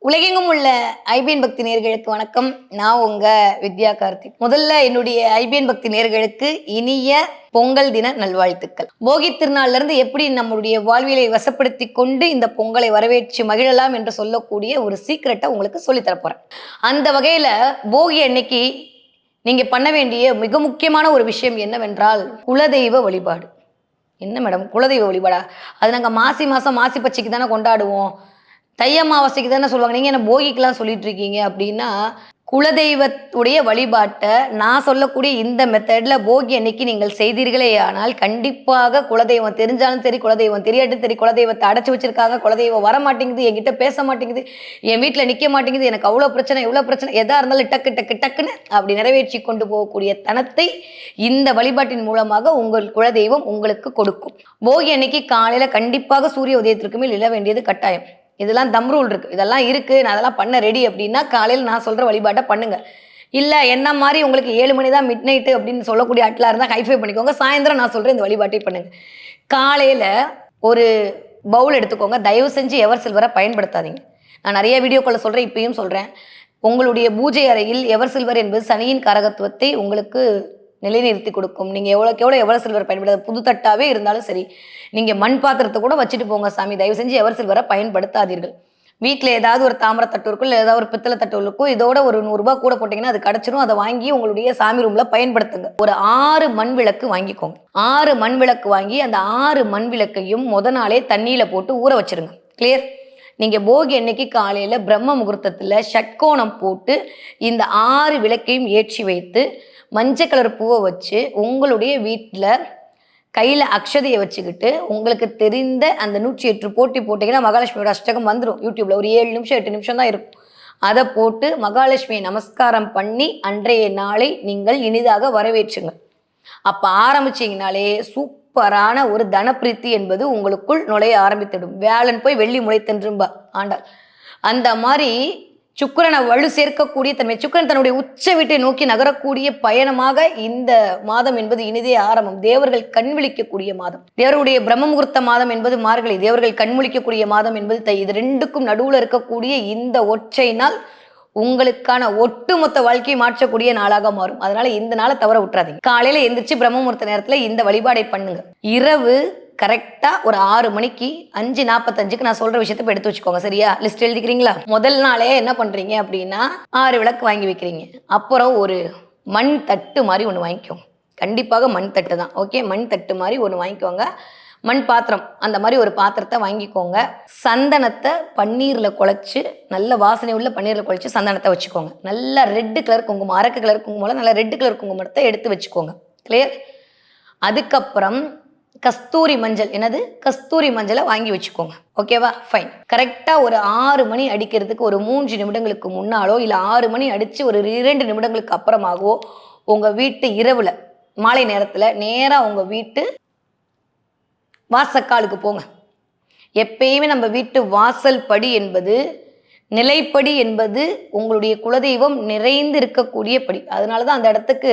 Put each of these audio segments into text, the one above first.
உலகெங்கும் உள்ள ஐபிஎன் பக்தி நேர்களுக்கு வணக்கம். நான் உங்க வித்யா கார்த்திக். முதல்ல என்னுடைய ஐபிஎன் பக்தி நேர்களுக்கு இனிய பொங்கல் தின நல்வாழ்த்துக்கள். போகி திருநாள்ல இருந்து எப்படி நம்மளுடைய வாழ்வியலை வசப்படுத்தி கொண்டு இந்த பொங்கலை வரவேற்று மகிழலாம் என்று சொல்லக்கூடிய ஒரு சீக்கிரட்டை உங்களுக்கு சொல்லித்தர போறேன். அந்த வகையில போகி அன்னைக்கு நீங்க பண்ண வேண்டிய மிக முக்கியமான ஒரு விஷயம் என்னவென்றால் குலதெய்வ வழிபாடு. என்ன மேடம் குலதெய்வ வழிபாடா? அது நாங்கள் மாசி மாதம் மாசி பச்சைக்கு தானே கொண்டாடுவோம், தை அமாவாசைக்கு தானே சொல்லுவாங்க, நீங்கள் என்ன போகிக்கெலாம் சொல்லிட்டு இருக்கீங்க அப்படின்னா, குலதெய்வத்துடைய வழிபாட்டை நான் சொல்லக்கூடிய இந்த மெத்தடில் போகி அன்னைக்கு நீங்கள் செய்தீர்களே ஆனால் கண்டிப்பாக குலதெய்வம் தெரிஞ்சாலும் சரி, குலதெய்வம் தெரியாட்டும் சரி, குலதெய்வத்தை அடைச்சி வச்சிருக்காங்க, குலதெய்வம் வர மாட்டேங்குது, என்கிட்ட பேச மாட்டேங்குது, என் வீட்டில் நிற்க மாட்டேங்குது, எனக்கு அவ்வளோ பிரச்சனை இவ்வளோ பிரச்சனை, எதாக இருந்தாலும் டக்கு டக்கு டக்குன்னு அப்படி நிறைவேற்றி கொண்டு போகக்கூடிய தனத்தை இந்த வழிபாட்டின் மூலமாக உங்கள் குலதெய்வம் உங்களுக்கு கொடுக்கும். போகி அன்னைக்கு காலையில் கண்டிப்பாக சூரிய உதயத்திற்கு மேல் இழ வேண்டியது கட்டாயம். இதெல்லாம் தம் ரூல் இருக்குது, இதெல்லாம் இருக்குது, நான் அதெல்லாம் பண்ண ரெடி அப்படின்னா காலையில் நான் சொல்கிற வழிபாட்டை பண்ணுங்கள். இல்லை என்ன மாதிரி உங்களுக்கு 7 மணி தான் மிட் நைட்டு அப்படின்னு சொல்லக்கூடிய ஆட்களாக இருந்தால் ஹைஃபை பண்ணிக்கோங்க. சாயந்தரம் நான் சொல்கிறேன் இந்த வழிபாட்டை பண்ணுங்கள். காலையில் ஒரு பவுல் எடுத்துக்கோங்க. தயவு செஞ்சு எவர் சில்வரை பயன்படுத்தாதீங்க. நான் நிறைய வீடியோக்களில் சொல்கிறேன், இப்பயும் சொல்கிறேன். உங்களுடைய பூஜை அறையில் எவர் சில்வர் என்பது சனியின் காரகத்துவத்தை உங்களுக்கு நிலைநிறுத்தி கொடுக்கும். நீங்கள் எவ்வளோக்கு எவ்வளோ எவர் சில்வர் பயன்படுத்த, புது தட்டாகவே இருந்தாலும் சரி, நீங்கள் மண் பாத்திரத்தை கூட வச்சுட்டு போங்க சாமி, தயவு செஞ்சு எவர் சில்வரை பயன்படுத்தாதீர்கள். வீட்டில் ஏதாவது ஒரு தாமரை தட்டு இருக்கும், இல்லை ஏதாவது ஒரு பித்தளை தட்டு இருக்கும், இதோட ஒரு 100 ரூபாய் கூட போட்டிங்கன்னா அது கிடச்சிரும். அதை வாங்கி உங்களுடைய சாமி ரூமில் பயன்படுத்துங்க. ஒரு 6 மண் விளக்கு வாங்கிக்கோங்க. 6 மண் விளக்கு வாங்கி அந்த 6 மண் விளக்கையும் நாளே தண்ணியில் போட்டு ஊற வச்சிருங்க. கிளியர்? நீங்கள் போகி அன்னைக்கு காலையில் பிரம்ம முகூர்த்தத்தில் ஷட்கோணம் போட்டு இந்த 6 விளக்கையும் ஏற்றி வைத்து மஞ்சள் கலர் பூவை வச்சு உங்களுடைய வீட்டில் கையில் அக்ஷதையை வச்சுக்கிட்டு உங்களுக்கு தெரிந்த அந்த 108 போட்டி போட்டிங்கன்னா மகாலட்சுமியோட அஷ்டகம் வந்துடும். யூடியூப்பில் ஒரு 7 நிமிஷம் 8 நிமிஷம் தான் இருக்கும். அதை போட்டு மகாலட்சுமியை நமஸ்காரம் பண்ணி அன்றைய நாளை நீங்கள் இனிதாக வரவேற்றுங்க. அப்போ ஆரம்பிச்சிங்கனாலே சூப்பரான ஒரு தனப்பிரீத்தி என்பது உங்களுக்குள் நுழைய ஆரம்பித்துடும். வேலன் போய் வெள்ளி முளைத்தென்றும்பா ஆண்டாள். அந்த மாதிரி சுக்கிரனை வலு சேர்க்கக்கூடிய தன்மை, சுக்கிரன் தன்னுடைய உச்ச வீட்டை நோக்கி நகரக்கூடிய பயணமாக இந்த மாதம் என்பது இனிதே ஆரம்பம். தேவர்கள் கண்விழிக்கக்கூடிய மாதம். தேவருடைய பிரம்ம முகூர்த்த மாதம் என்பது மார்கழி, தேவர்கள் கண்விழிக்கக்கூடிய மாதம் என்பது தை. இது ரெண்டுக்கும் நடுவில் இருக்கக்கூடிய இந்த ஒற்றை நாள் உங்களுக்கான ஒட்டுமொத்த வாழ்க்கையை மாற்றக்கூடிய நாளாக மாறும். அதனால இந்த நாளை தவற விட்டுறாதீங்க. காலையில எந்திரிச்சு பிரம்ம முகூர்த்த நேரத்துல இந்த வழிபாடை பண்ணுங்க. இரவு கரெக்டாக ஒரு 6 மணிக்கு 5:45க்கு நான் சொல்கிற விஷயத்தை எடுத்து வச்சுக்கோங்க. சரியா? லிஸ்ட் எழுதிக்கிறீங்களா? முதல் நாளே என்ன பண்ணுறீங்க அப்படின்னா 6 விளக்கு வாங்கி வைக்கிறீங்க. அப்புறம் ஒரு மண் தட்டு மாதிரி ஒன்று வாங்கிக்கோங்க. கண்டிப்பாக மண் தட்டு தான். ஓகே, மண் தட்டு மாதிரி ஒன்று வாங்கிக்கோங்க. மண் பாத்திரம் அந்த மாதிரி ஒரு பாத்திரத்தை வாங்கிக்கோங்க. சந்தனத்தை பன்னீரில் குழைச்சி, நல்ல வாசனை உள்ள பன்னீரில் குழைச்சி சந்தனத்தை வச்சுக்கோங்க. நல்லா ரெட்டு கலர் குங்குமம், அரக்கு கலர் குங்குமம், நல்லா ரெட்டு கலர் குங்குமத்தை எடுத்து வச்சுக்கோங்க. கிளியர்? அதுக்கப்புறம் கஸ்தூரி மஞ்சள், என்னது கஸ்தூரி மஞ்சளை வாங்கி வச்சுக்கோங்க. ஓகேவா? ஃபைன். கரெக்டாக ஒரு 6 மணி அடிக்கிறதுக்கு ஒரு 3 நிமிடங்களுக்கு முன்னாலோ இல்லை 6 மணி அடித்து ஒரு 2 நிமிடங்களுக்கு அப்புறமாகவோ உங்கள் வீட்டு இரவில் மாலை நேரத்தில் நேராக உங்கள் வீட்டு வாசக்காலுக்கு போங்க. எப்பயுமே நம்ம வீட்டு வாசல் படி என்பது நிலைப்படி என்பது உங்களுடைய குலதெய்வம் நிறைந்து இருக்கக்கூடிய படி. அதனால தான் அந்த இடத்துக்கு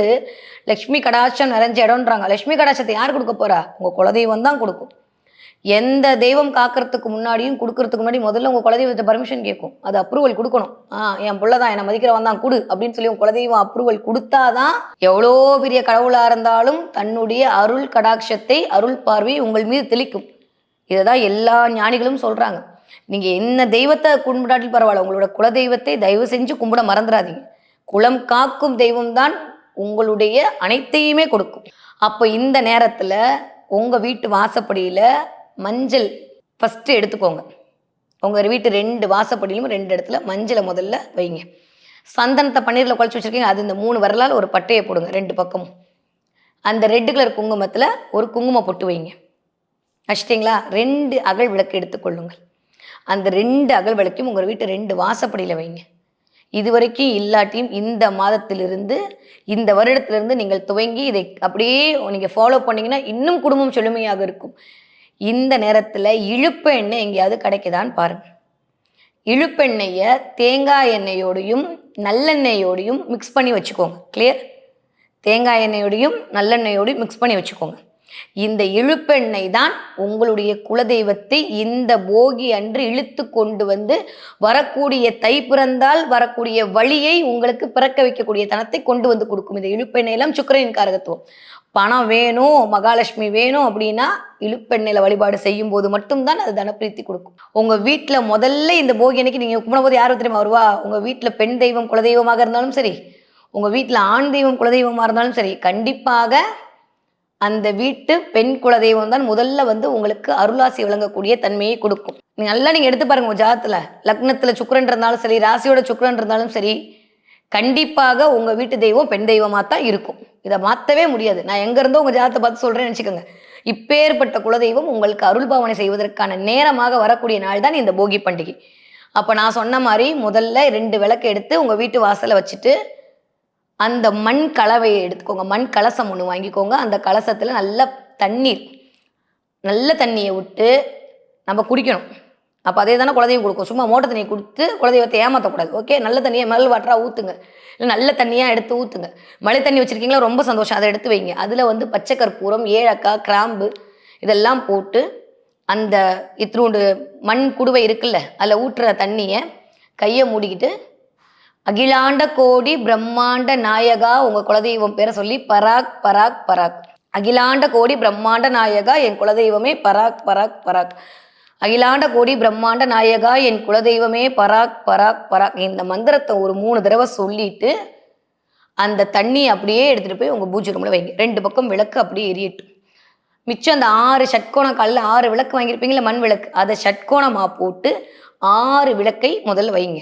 லக்ஷ்மி கடாட்சம் நிறைஞ்ச இடம்ன்றாங்க. லக்ஷ்மி கடாட்சத்தை யார் கொடுக்க போறா? உங்கள் குலதெய்வம் தான் கொடுக்கும். எந்த தெய்வம் காக்கிறதுக்கு முன்னாடியும் கொடுக்கறதுக்கு முன்னாடி முதல்ல உங்கள் குலதெய்வத்தை பர்மிஷன் கேட்கும். அது அப்ரூவல் கொடுக்கணும். என் பிள்ளை தான், என்னை மதிக்கிறவன் தான் கொடு அப்படின்னு சொல்லி உங்கள் குலதெய்வம் அப்ரூவல் கொடுத்தாதான் எவ்வளோ பெரிய கடவுளாக இருந்தாலும் தன்னுடைய அருள் கடாட்சத்தை, அருள் பார்வை உங்கள் மீது தெளிக்கும். இதை தான் எல்லா ஞானிகளும் சொல்கிறாங்க. நீங்கள் என்ன தெய்வத்தை கும்பிடாட்டில் பரவாயில்ல, உங்களோட குலதெய்வத்தை தயவு செஞ்சு கும்பிட மறந்துடாதீங்க. குலம் காக்கும் தெய்வம்தான் உங்களுடைய அனைத்தையுமே கொடுக்கும். அப்போ இந்த நேரத்தில் உங்கள் வீட்டு வாசப்படியில் மஞ்சள் ஃபஸ்ட்டு எடுத்துக்கோங்க. உங்கள் வீட்டு 2 வாசப்படியிலும் 2 இடத்துல மஞ்சளை முதல்ல வைங்க. சந்தனத்தை பன்னீரில் குழச்சி வச்சுருக்கீங்க, அது இந்த 3 விரலால் ஒரு பட்டையை போடுங்க 2 பக்கமும். அந்த ரெட் கலர் குங்குமத்தில் ஒரு குங்குமம் பொட்டு வைங்க. வச்சிட்டிங்களா? 2 அகல் விளக்கு எடுத்துக்கொள்ளுங்கள். அந்த 2 அகல் விளக்கையும் உங்கள் வீட்டு 2 வாசப்படியில் வைங்க. இதுவரைக்கும் இல்லாட்டியும் இந்த மாதத்திலிருந்து, இந்த வருடத்திலிருந்து நீங்கள் துவங்கி இதை அப்படியே நீங்கள் ஃபாலோ பண்ணிங்கன்னா இன்னும் குடும்பம் செழுமையாக இருக்கும். இந்த நேரத்தில் இழுப்பு எண்ணெய் எங்கேயாவது கிடைக்குதான்னு பாருங்கள். இழுப்பெண்ணெயை தேங்காய் எண்ணெயோடையும் நல்லெண்ணெயோடையும் மிக்ஸ் பண்ணி வச்சுக்கோங்க. கிளியர்? தேங்காய் எண்ணெயோடையும் நல்லெண்ணெயோடையும் மிக்ஸ் பண்ணி வச்சுக்கோங்க. இந்த இழுப்பெண்ணெய் தான் உங்களுடைய குலதெய்வத்தை இந்த போகி அன்று இழுத்து கொண்டு வந்து வரக்கூடிய தை பிறந்தால் வரக்கூடிய வழியை உங்களுக்கு பிறக்க வைக்கக்கூடிய தனத்தை கொண்டு வந்து கொடுக்கும். இந்த இழுப்பெண்ணெயெல்லாம் சுக்கிரனின் காரகத்துவம். பணம் வேணும், மகாலட்சுமி வேணும் அப்படின்னா இழுப்பெண்ணெயில வழிபாடு செய்யும் போது மட்டும்தான் அது தனப்பிரீத்தி கொடுக்கும். உங்க வீட்டுல முதல்ல இந்த போகி அன்னைக்கு நீங்க கும்பிடும் போது யாரும் தெரியுமா வருவா? உங்க வீட்டுல பெண் தெய்வம் குலதெய்வமாக இருந்தாலும் சரி, உங்க வீட்டுல ஆண் தெய்வம் குலதெய்வமா இருந்தாலும் சரி, கண்டிப்பாக அந்த வீட்டு பெண் குலதெய்வம் தான் முதல்ல வந்து உங்களுக்கு அருளாசி வழங்கக்கூடிய தன்மையை கொடுக்கும். நீங்க எடுத்து பாருங்க, உங்க ஜாதத்துல லக்னத்துல சுக்கிரன் இருந்தாலும் சரி, ராசியோட சுக்கிரன் இருந்தாலும் சரி, கண்டிப்பாக உங்க வீட்டு தெய்வம் பெண் தெய்வமா தான் இருக்கும். இதை மாற்றவே முடியாது. நான் எங்க இருந்தோ உங்க ஜாதத்தை பார்த்து சொல்றேன்னு நினைச்சுக்கோங்க. இப்பேற்பட்ட குலதெய்வம் உங்களுக்கு அருள் பாவனை செய்வதற்கான நேரமாக வரக்கூடிய நாள் தான் இந்த போகி பண்டிகை. அப்ப நான் சொன்ன மாதிரி முதல்ல 2 விளக்கு எடுத்து உங்க வீட்டு வாசலை வச்சுட்டு அந்த மண் கலவையை எடுத்துக்கோங்க. மண் கலசம் ஒன்று வாங்கிக்கோங்க. அந்த கலசத்தில் நல்ல தண்ணியை விட்டு நம்ம குடிக்கணும். அப்போ அதே தானே குலதெய்வம் கொடுக்கும். சும்மா மோட்டை தண்ணியை கொடுத்து குலதெய்வத்தை ஏமாற்றக்கூடாது. ஓகே, நல்ல தண்ணியை மினரல் வாட்டராக ஊற்றுங்க, இல்லை நல்ல தண்ணியாக எடுத்து ஊற்றுங்க. மழை தண்ணி வச்சுருக்கீங்களா, ரொம்ப சந்தோஷம், அதை எடுத்து வைங்க. அதில் வந்து பச்சை கற்பூரம், ஏலக்காய், கிராம்பு இதெல்லாம் போட்டு அந்த இத்தினோண்டு மண் குடுவை இருக்குல்ல, அதில் ஊற்றுற தண்ணியை கையை மூடிக்கிட்டு அகிலாண்ட கோடி பிரம்மாண்ட நாயகா உங்கள் குலதெய்வம் பேரை சொல்லி பராக் பராக் பராக். அகிலாண்ட கோடி பிரம்மாண்ட நாயகா என் குலதெய்வமே பராக் பராக் பராக். அகிலாண்ட கோடி பிரம்மாண்ட நாயகா என் குலதெய்வமே பராக் பராக் பராக். இந்த மந்திரத்தை ஒரு 3 தடவை சொல்லிட்டு அந்த தண்ணி அப்படியே எடுத்துகிட்டு போய் உங்கள் பூஜை ரூமில் வைங்க. 2 பக்கம் விளக்கு அப்படியே எரியட்டும். மிச்சம் அந்த 6 ஷட்கோணம், காலையில் 6 விளக்கு வாங்கியிருப்பீங்களா மண் விளக்கு, அதை ஷட்கோணமாக போட்டு 6 விளக்கை முதல்ல வைங்க.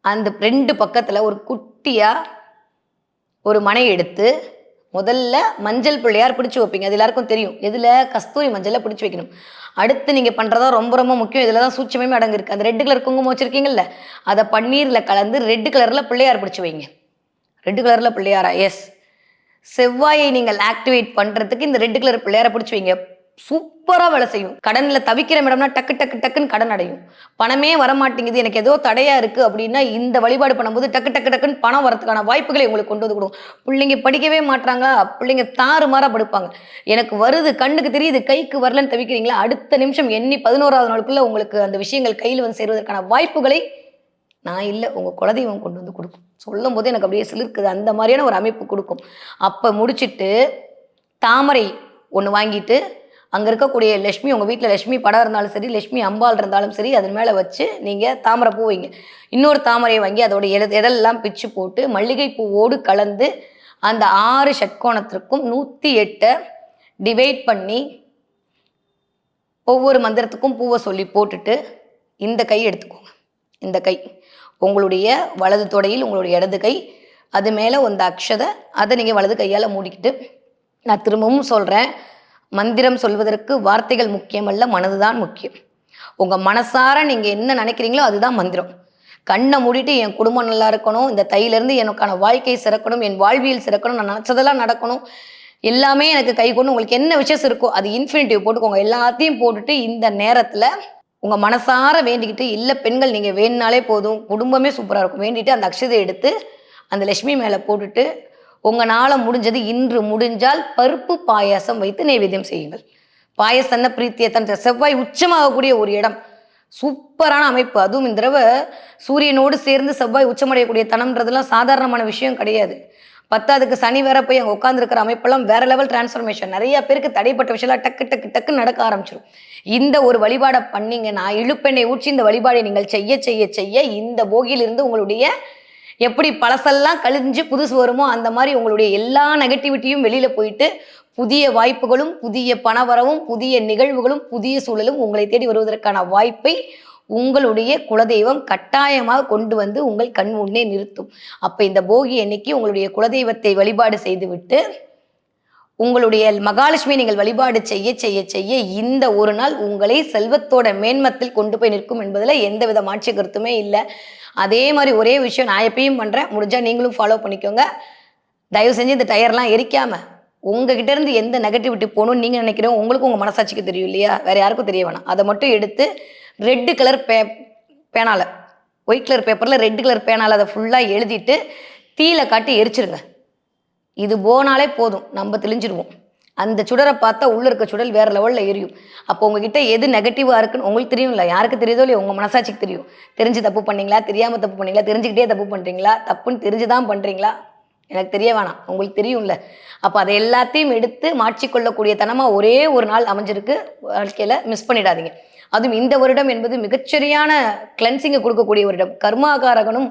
அந்த 2 பக்கத்தில் ஒரு குட்டியாக ஒரு மனை எடுத்து முதல்ல மஞ்சள் பிள்ளையார் பிடிச்சி வைப்பீங்க. அது எல்லாருக்கும் தெரியும். எதில்? கஸ்தூரி மஞ்சளில் பிடிச்சி வைக்கணும். அடுத்து நீங்கள் பண்ணுறதா ரொம்ப ரொம்ப முக்கியம். இதில் தான் சூட்சமே அடங்கு இருக்குது. அந்த ரெட் கலர் குங்குமம் வச்சுருக்கீங்கல்ல, அதை பன்னீரில் கலந்து ரெட் கலரில் பிள்ளையார் பிடிச்சி வைங்க. ரெட் கலரில் பிள்ளையாரா? எஸ். செவ்வாயை நீங்கள் ஆக்டிவேட் பண்ணுறதுக்கு இந்த ரெட் கலர் பிள்ளையாரை பிடிச்சி வைங்க. சூப்பராக வேலை செய்யும். கடனில் தவிக்கிற மேடம்னா டக்கு டக்கு டக்குன்னு கடன் அடையும். பணமே வரமாட்டேங்குது, எனக்கு ஏதோ தடையாக இருக்குது அப்படின்னா இந்த வழிபாடு பண்ணும்போது டக்கு டக்கு டக்குன்னு பணம் வரதுக்கான வாய்ப்புகளை உங்களுக்கு கொண்டு வந்து கொடுக்கும். பிள்ளைங்க படிக்கவே மாட்டாங்களா, பிள்ளைங்க தாறுமாறாக படுப்பாங்க. எனக்கு வருது, கண்ணுக்கு தெரியுது, கைக்கு வரலன்னு தவிக்கிறீங்களா, அடுத்த நிமிஷம் எண்ணி 11ஆவது நாளுக்குள்ளே உங்களுக்கு அந்த விஷயங்கள் கையில் வந்து சேருவதற்கான வாய்ப்புகளை நான் இல்லை, உங்கள் குலதெய்வம் கொண்டு வந்து கொடுக்கும். சொல்லும் போது எனக்கு அப்படியே சிலிர்க்குது. அந்த மாதிரியான ஒரு அமைப்பு கொடுக்கும். அப்போ முடிச்சுட்டு தாமரை ஒன்று வாங்கிட்டு அங்கே இருக்கக்கூடிய லட்சுமி, உங்கள் வீட்டில் லட்சுமி படம் இருந்தாலும் சரி, லட்சுமி அம்பாள் இருந்தாலும் சரி, அதன் மேலே வச்சு நீங்கள் தாமரை பூ வைங்க. இன்னொரு தாமரையை வாங்கி அதோட எதெல்லாம் பிச்சு போட்டு மல்லிகை பூவோடு கலந்து அந்த 6 ஷட்கோணத்திற்கும் 108 டிவைட் பண்ணி ஒவ்வொரு மந்திரத்துக்கும் பூவை சொல்லி போட்டுட்டு இந்த கை எடுத்துக்கோங்க. இந்த கை உங்களுடைய வலது தொடையில் உங்களுடைய இடது கை, அது மேலே அந்த அக்ஷதை, அதை நீங்கள் வலது கையால் மூடிக்கிட்டு, நான் திரும்பவும் சொல்கிறேன், மந்திரம் சொல்வதற்கு வார்த்தைகள் முக்கியமல்ல, மனதுதான் முக்கியம். உங்கள் மனசார நீங்கள் என்ன நினைக்கிறீங்களோ அதுதான் மந்திரம். கண்ணை மூடிட்டு என் குடும்பம் நல்லா இருக்கணும், இந்த தையிலேருந்து எனக்கான வாழ்க்கை சிறக்கணும், என் வாழ்வியல் சிறக்கணும், நான் நினச்சதெல்லாம் நடக்கணும், எல்லாமே எனக்கு கை கொண்டு உங்களுக்கு என்ன விஷயம் இருக்கோ அது இன்ஃபினிட்டிவ் போட்டுக்கோங்க. எல்லாத்தையும் போட்டுட்டு இந்த நேரத்தில் உங்கள் மனசார வேண்டிக்கிட்டு, இல்லை பெண்கள் நீங்கள் வேணுனாலே போதும், குடும்பமே சூப்பராக இருக்கும், வேண்டிட்டு அந்த அக்ஷதை எடுத்து அந்த லட்சுமி மேலே போட்டுட்டு உங்களால் முடிஞ்சது இன்று முடிஞ்சால் பருப்பு பாயாசம் வைத்து நைவேத்தியம் செய்யுங்கள். பாயசம்னா பிரீத்தியத்தன், செவ்வாய் உச்சமாகக்கூடிய ஒரு இடம், சூப்பரான அமைப்பு. அதுவும் இந்த தடவை சூரியனோடு சேர்ந்து செவ்வாய் உச்சமடையக்கூடிய தனம்ன்றதுலாம் சாதாரணமான விஷயம் கிடையாது. 10க்கு சனி வேற போய் அங்கே உட்காந்துருக்கிற அமைப்பெல்லாம் வேற லெவல் டிரான்ஸ்ஃபர்மேஷன். நிறைய பேருக்கு தடைப்பட்ட விஷயம்லாம் டக்கு டக்கு டக்குன்னு நடக்க ஆரம்பிச்சிடும். இந்த ஒரு வழிபாடை பண்ணீங்கன்னா, இழுப்பெண்ணெய் ஊற்றி இந்த வழிபாடை நீங்கள் செய்ய செய்ய செய்ய இந்த போகியிலிருந்து உங்களுடைய எப்படி பழசெல்லாம் கழிஞ்சு புதுசு வருமோ அந்த மாதிரி உங்களுடைய எல்லா நெகட்டிவிட்டியும் வெளியில் போயிட்டு புதிய வாய்ப்புகளும் புதிய பணவரவும் புதிய நிகழ்வுகளும் புதிய சூழலும் உங்களை தேடி வருவதற்கான வாய்ப்பை உங்களுடைய குலதெய்வம் கட்டாயமாக கொண்டு வந்து உங்கள் கண் முன்னே நிறுத்தும். அப்போ இந்த போகி அன்னைக்கு உங்களுடைய குலதெய்வத்தை வழிபாடு செய்துவிட்டு உங்களுடைய மகாலட்சுமி நீங்கள் வழிபாடு செய்ய செய்ய செய்ய இந்த ஒரு நாள் உங்களை செல்வத்தோட மேன்மத்தில் கொண்டு போய் நிற்கும் என்பதில் எந்தவித மாற்று கருத்துமே இல்லை. அதே மாதிரி ஒரே விஷயம் நான் எப்பயும் பண்ணுறேன், முடிஞ்சால் நீங்களும் ஃபாலோ பண்ணிக்கோங்க. தயவு செஞ்சு இந்த டயர்லாம் எரிக்காமல் உங்ககிட்ட இருந்து எந்த நெகட்டிவிட்டி போகணும்னு நீங்கள் நினைக்கிறோம், உங்களுக்கும் உங்கள் மனசாட்சிக்கு தெரியும் இல்லையா, வேறு யாருக்கும் தெரிய வேணாம். அதை மட்டும் எடுத்து ரெட்டு கலர் பேனால், ஒயிட் கலர் பேப்பரில் ரெட் கலர் பேனால் அதை ஃபுல்லாக எழுதிட்டு தீயில காட்டி எரிச்சிருங்க. இது போனாலே போதும், நம்ம தெளிஞ்சிருவோம். அந்த சுடரை பார்த்தா உள்ள இருக்க சுடல் வேற லெவல்ல எரியும். அப்போ உங்ககிட்ட எது நெகட்டிவா இருக்குன்னு உங்களுக்கு தெரியும்ல, யாருக்கு தெரியுதோ இல்லையோ உங்க மனசாட்சிக்கு தெரியும். தெரிஞ்சு தப்பு பண்ணீங்களா, தெரியாம தப்பு பண்ணீங்களா, தெரிஞ்சுக்கிட்டே தப்பு பண்றீங்களா, தப்புன்னு தெரிஞ்சுதான் பண்றீங்களா, எனக்கு தெரிய வேணாம், உங்களுக்கு தெரியும்ல. அப்போ அதை எல்லாத்தையும் எடுத்து மாற்றிக்கொள்ளக்கூடிய தனமா ஒரே ஒரு நாள் அமைஞ்சிருக்கு வாழ்க்கையில, மிஸ் பண்ணிடாதீங்க. அதுவும் இந்த வருடம் என்பது மிகச்சரியான கிளென்சிங்கை கொடுக்கக்கூடிய வருடம். கர்மாகாரகனும்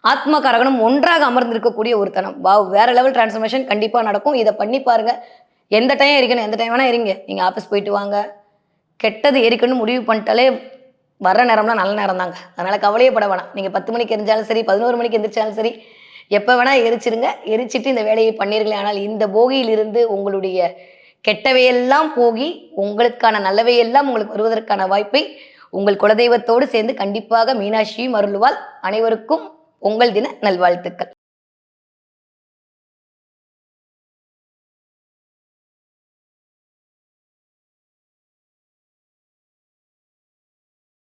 ஆத்மகாரகனும் ஒன்றாக அமர்ந்திருக்கக்கூடிய ஒரு தனம். வாவ், வேற லெவல் டிரான்ஸ்ஃபர்மேஷன் கண்டிப்பா நடக்கும். இதை பண்ணி பாருங்க. எந்த டைம் எரிக்கணும், எந்த டைம் வேணா எரிங்க. நீங்க ஆஃபீஸ் போயிட்டு வாங்க, கெட்டது எரிக்கணும்னு முடிவு பண்ணிட்டாலே வர நேரம்லாம் நல்ல நேரம் தாங்க. அதனால கவலையே பட வேணாம். நீங்க 10 மணிக்கு எரிஞ்சாலும் சரி, 11 மணிக்கு எந்திரிச்சாலும் சரி, எப்போ வேணா எரிச்சிருங்க. எரிச்சிட்டு இந்த வேலையை பண்ணிருங்களே. ஆனால் இந்த போகியிலிருந்து உங்களுடைய கெட்டவையெல்லாம் போகி உங்களுக்கான நல்லவையெல்லாம் உங்களுக்கு வருவதற்கான வாய்ப்பை உங்கள் குலதெய்வத்தோடு சேர்ந்து கண்டிப்பாக மீனாட்சியும் அருள்வாள். அனைவருக்கும் பொங்கல் தின நல்வாழ்த்துக்கள்.